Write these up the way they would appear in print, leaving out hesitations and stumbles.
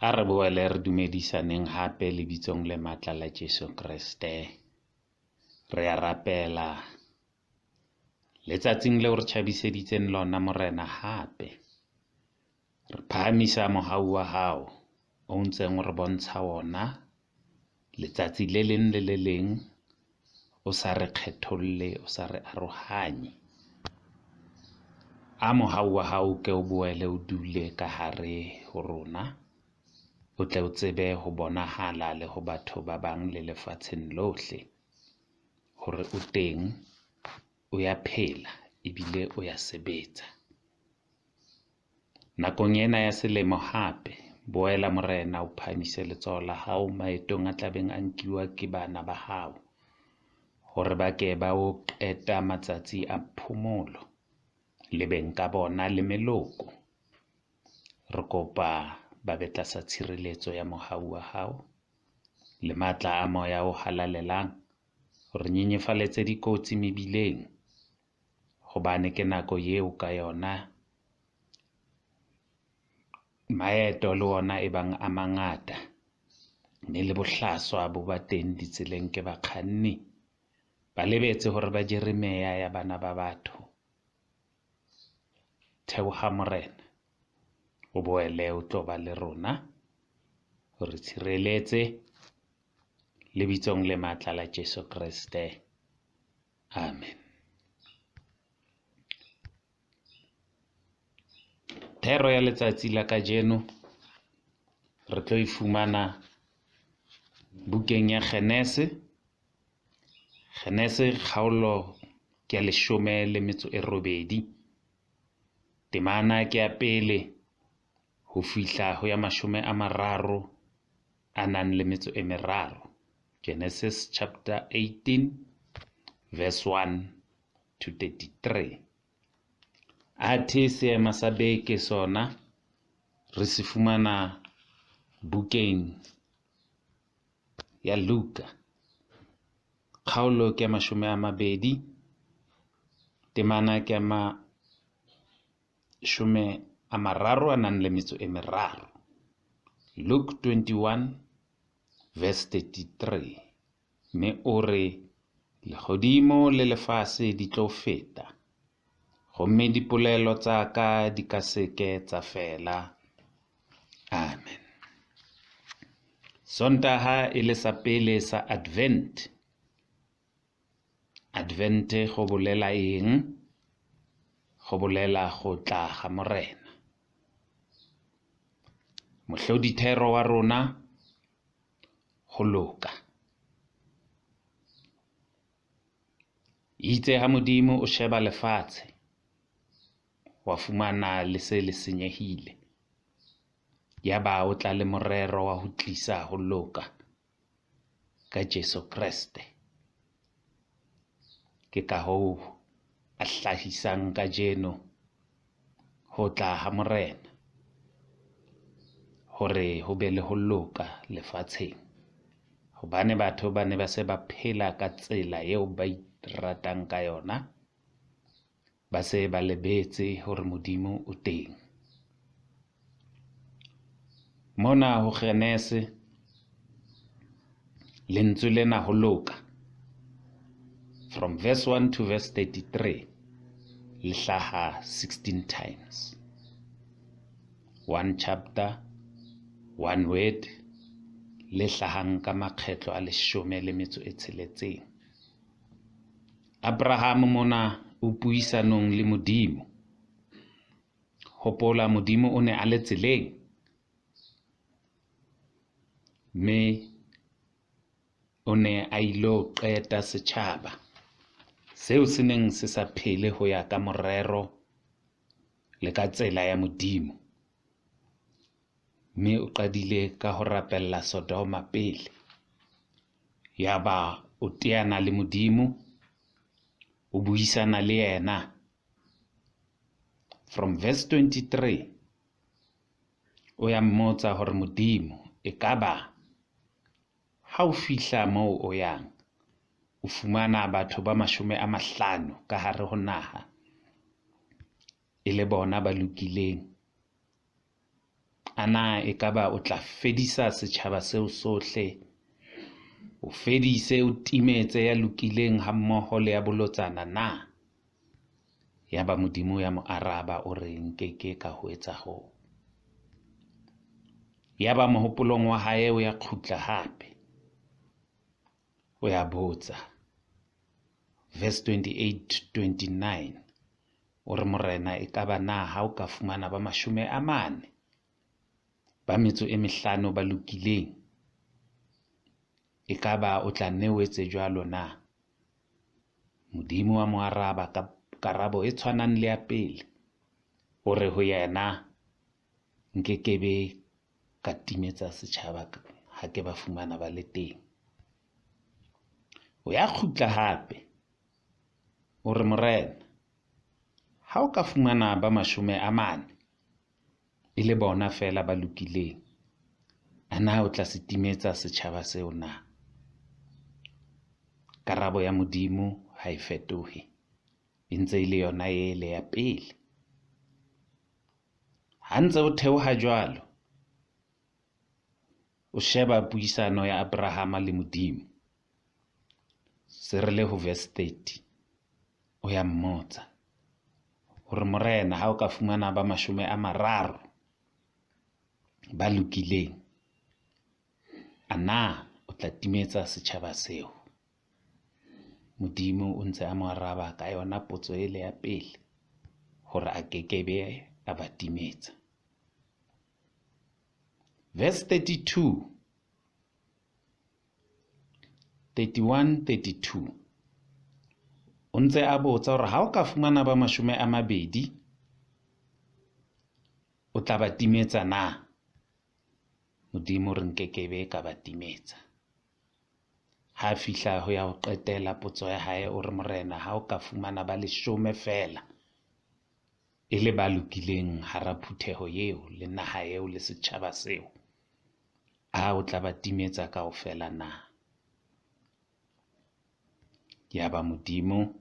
A re boele re dumedisaneng hape lebitsong le matla la Jesu Kriste. Re a rapela letsatsing leo re tjhabiseditseng lona Morena hape. Re phahamisa mohau wa hao o ntseng o re bontsha wona letsatsi le leng le le leng, o sa re kgetholle, o sa re arohanye. A mohau wa hao ke o boele o dule ka hare ho rona, o tle o tsebe ho bonahala le ho batho ba bang le lefatsheng lohle hore o teng, o ya phela ebile o ya sebetsa. Nakong ena ya selemo hape, boela Morena o phamise letsoho la hao maetong a tlabeng a nkiwa ke bana ba hao, hore ba ke ba o qeta matsatsi a phomolo le beng ka bona le meloko. Re kopa ba be tlasa tshireletso ya mohau wa hao le matla a moya o halalelang, hore nyenyefaletse dikotsi mebileng, hobane ke nako eo ka yona maeto le ona e bang a mangata, mme le bohlaswa bo ba teng ditseleng ke bakganni ba lebetse hore ba jere meya ya bana ba batho. Theoha Morena, o boele o tlo ba le rona, hore tshireletse lebitsong le matla la Jesu Kriste. Amen. Thero ya letsatsi la kajeno re tlo e fumana bukeng ya Genese. Genese kgaolo ke ya 18, temana ke ya 1 ho fihla ho ya 33. Genesis chapter 18 verse 1 to 33. Athe seema sa beke sona re se fumana bukeng ya Loka, kgaolo ke ya 20, temana ke ya 33. Luke 21 verse 33. Me o re, lehodimo le lefase di tlo feta, gomme dipolelo tsa ka di ka seke tsa fela. Amen. Sontaha e le sa pele sa Advent. Advent go bolela eng? Go bolela go tla ga Morena. Mohlodi-thero wa rona ho loka. Itse ha Modimo o sheba lefatshe, wa fumana le se le senyehile, yaba o tla le morero wa ho tlisa ho loka ka Jesu Kriste. Ke ka hoo a hlahisang kajeno ho tla ha Morena, hore ho be le ho loka lefatsheng, hobane batho ba ne ba se ba phela ka tsela eo ba ratang ka yona, ba se ba lebetse hore Modimo o teng. Mona ho Genese, lentswe lena ho loka, from verse 1 to verse 33, le hlaha 16 times. One chapter, one word, le hlahang ka makgetlo a 16. Abraham mona o puisanong le Modimo. Hopola Modimo o ne a le tseleng, mme o ne a ilo qeta setjhaba seo se neng se sa phele ho ya ka morero le ka tsela ya Modimo, mme o qadile ka ho rapella Sodoma pele, yaba o teana le Modimo, o buisana le yena. From verse 23 o ya mmotsa hore Modimo, e kaba ha o fihla moo o yang, o fumana batho ba 50 ka hare ho naha, e le bona ba lokileng, ana e ka ba o tla fedisa setjhaba seo sohle, o fedise o timetse ya lokileng ha mmoho le ya bolotsana na? Ya ba Modimo ya mo araba o re nkeke ka ho etsa ho. Ya ba mohopolong wa hae o ya kgutla hape, o ya botsa. Verse 28-29 o re morena e ka ba na ha o ka fumana ba 40 ba metso e 5 ba lokileng, e ka ba o tla nne o etse jwalo na? Modimo wa mo araba ka karabo e tshwanang le ya pele, o re ho yena nkekebe ka timetsa setjhaba ha ke ba fumana ba le teng. O ya kgutla hape, o re morena ha o ka fumana ba 40 e le bona fela ba lokileng, ana o tla se timetsa setjhaba seo na? Karabo ya Modimo ha e fetohe, e ntse e le yona ele ya pele. Ha ntse o theoha jwalo, o sheba puisano ya Abrahama le Modimo, se re le ho verse 30, o ya mmotsa hore morena ha o ka fumana ba 30 ba lokileng, ana o tla timetsa setjhaba seo? Modimo o ntse a mo araba ka yona potso ele ya pele, hore a kekebe a ba timetsa. Verse 31-32 o ntse a botsa hore ha o ka fumana ba 20 o tla ba timetsa na? Modimo re nkekebe ka ba timetsa. Ha fihla ho ya ho qetela potso ya hae, o re morena ha o ka fumana ba 10 fela e le ba lokileng hara phutheho eo le naha eo le setjhaba seo, o tla ba timetsa kaofela na? Ya ba Modimo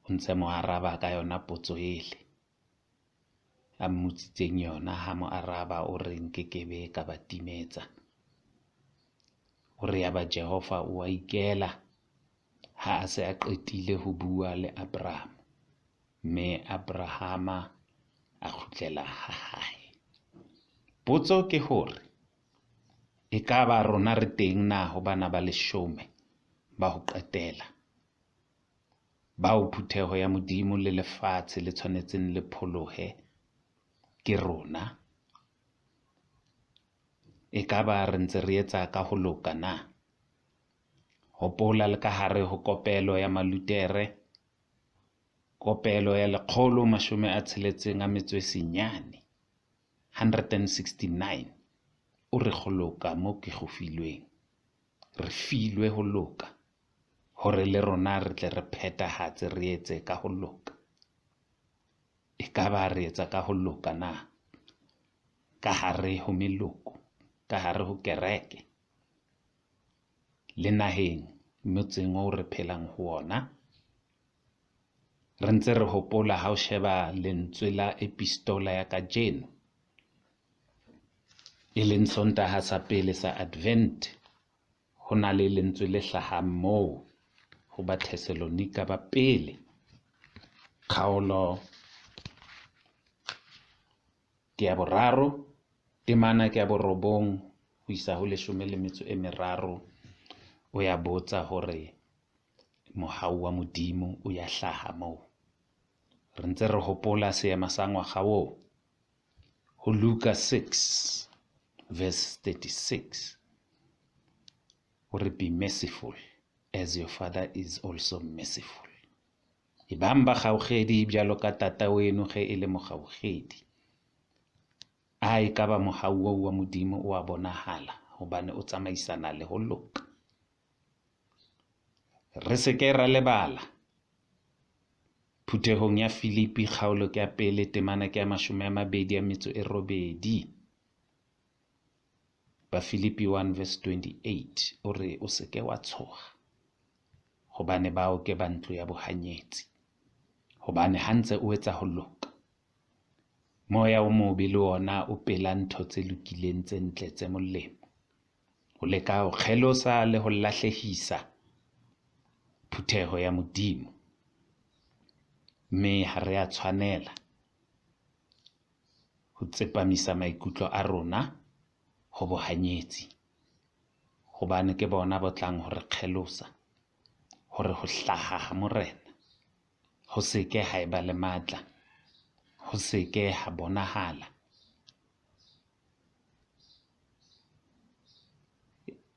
o ntse mo araba ka yona potso ele a mmutsitseng yona, ha mo araba o re nkekebe ka ba timetsa. O re ya ba Jehova o a ikela ha a se a qetile ho bua le Abraham, mme Abrahama a kgutlela ha hae. Potso ke hore e ka ba rona re teng na ho bana ba 10 ba ho qetela, bao phutheho ya Modimo le lefatshe le tshwanetseng le pholohe ke rona? E ka ba re ntse re etsa ka ho loka na? Hopola le ka hare ho kopelo ya malutere, kopelo ya 169, o re go loka mo ke go filweng. Re filwe ho loka hore le rona re tle re phethahatse re etse ka ho loka. E ka ba re etsa ka ho loka na? Ka hare ho meloko, ka hare ho kereke, le naheng, motseng o re phelang ho ona. Re ntse re hopola ha o sheba lentswe la epistola ya kajeno, e leng Sontaha sa pele sa Advent, ho na le lentswe le hlahang moo ho ba Thessalonika ba pele, kgaolo ke ya 3, temana ke ya 9 ho isa ho 13. O ya botsa hore mohau wa Modimo o ya hlaha moo. Re ntse re hopola seema sa ngwaga oo ho Luka 6 verse 36, hore be merciful as your Father is also merciful. Ebang ba kgaogedi bjalo ka tata wenu ge e le mokgaogedi. E ka ba mohau wa Modimo o a bonahala hobane o tsamaisana le ho loka. Re se ke ra lebala phutehong ya Filipi kgaolo ke ya 1 temana ke ya 28. Ba Filipi 1 verse 28 o re o se ke wa tshoga, hobane bao ke ba ntlo ya bohanyetsi, hobane ha ntse o etsa ho loka moya o mobe le ona o pela ntho tse lokileng tse ntle tse molemo, ho leka ho kgelosa le ho lahlehisa phutheho ya Modimo. Mme ha re a tshwanela ho tsepamisa maikutlo a rona ho bohanyetsi, hobane ke bona bo tlang ho re kgelosa, hore ho hlaha ha Morena ho seke ha eba le matla, ho seke ha bonahala.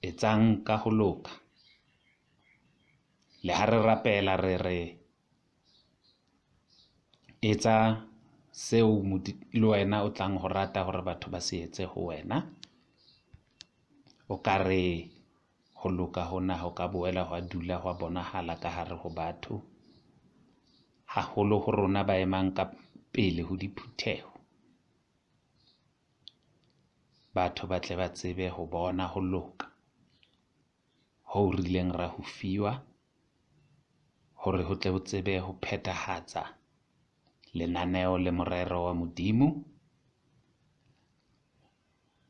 Etsang ka ho loka, le ha re rapela re etsa seo le wena o tlang ho rata hore batho ba se etse ho wena. O ka re ho loka hona ho ka boela ho dula ho bonahala ka hare ho batho, haholo ho rona ba emang ka pele ho diphutheho. Batho ba tle ba tsebe ho bona ho loka ho rileng ra ho fiwa, hore ho tle ho tsebe ho phethahatsa lenaneo le morero wa Modimo,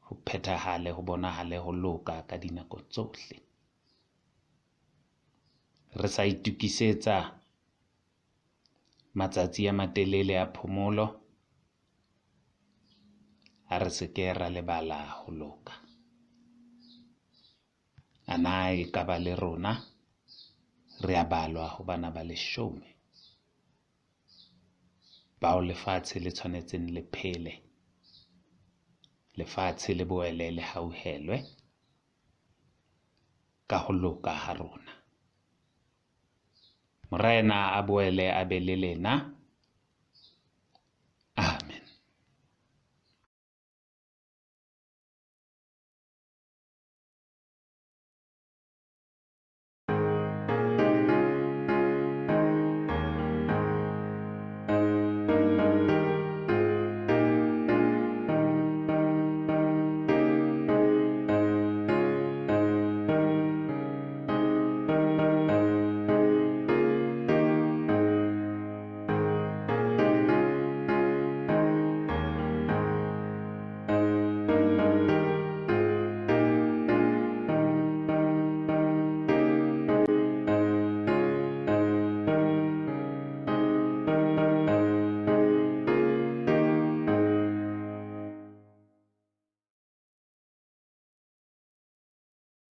ho phethahale, ho bonahale ho loka ka dinako tsohle. Re sa itukisetsa matsatsi a matelele a phomolo, ha re seke ra lebala ho loka. Ana e ka ba le rona, re a balwa ho bana ba 10 bao lefatshe le tshwanetseng le phele, lefatshe le boele le hauhelwe ka ho loka ha rona. Morena a boele a be le lena